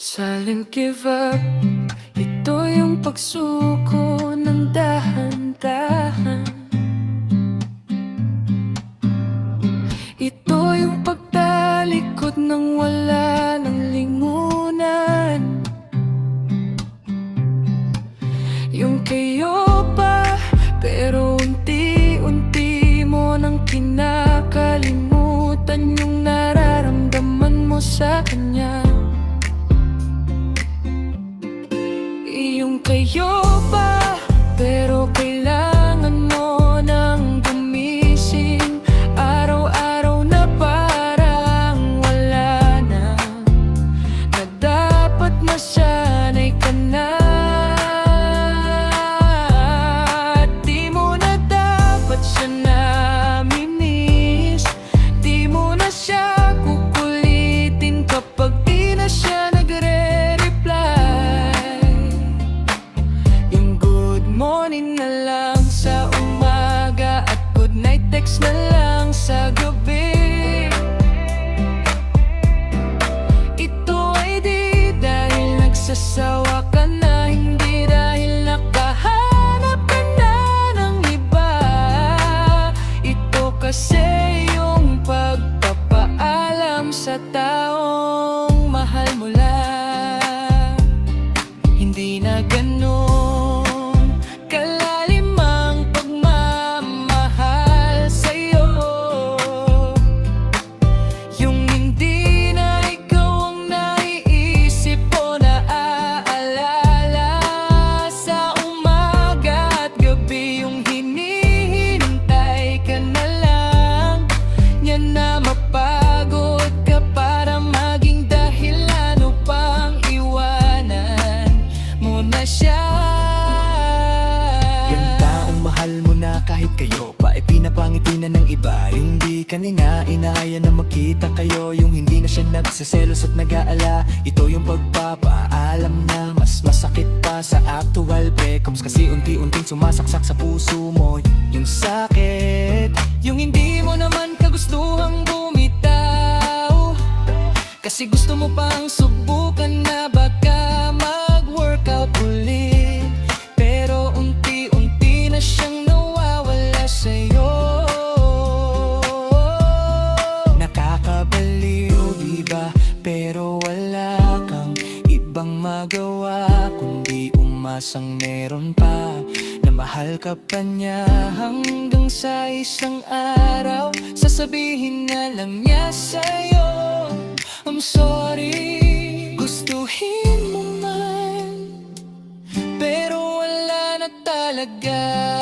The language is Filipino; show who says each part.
Speaker 1: Silent give up. Ito yung pagsuko ng dahan-dahan. Ito yung pagtalikod ng wala ng lingunan. Yung kayo pa, pero unti-unti mo nang kinakalimutan yung nararamdaman mo sa kanya. Yung kayo pa, pero kailangan mo nang gumising araw-araw na parang wala na, na dapat masanay ka na. At di mo na dapat siya namimiss, di mo na siya kukulitin kapag di na siya morning na lang sa umaga at good night text na lang sa gabi. Ito ay di dahil nagsasawa ka na, hindi dahil nakahanap ka na ng iba. Ito kasi yung pagpapaalam sa taong mahal mo lang. Hindi na ganun na mapagod ka para maging dahilan upang iwanan mo na siya.
Speaker 2: Yung taong mahal mo na kahit kayo pa ay pinapangiti na ng iba, hindi ka nga inaya na makita kayo, yung hindi na siya nagsaselos at nag-aala. Ito yung pagpapaalam na mas masakit pa sa actual breakups, kasi unti-unting sumasaksak sa puso mo yung sakit, yung hindi mo naman kagustuhang bumitaw, kasi gusto mo pang subukan na baka mag-workout ulit. Pero unti-unti na siyang nawawala sa'yo. Nakakabaliw, diba? Pero wala kang ibang magawa kundi umasang meron pa na mahal ka pa niya, hanggang sa isang araw sasabihin na lang niya sa'yo, I'm sorry. Gustuhin mo man, pero wala na talaga.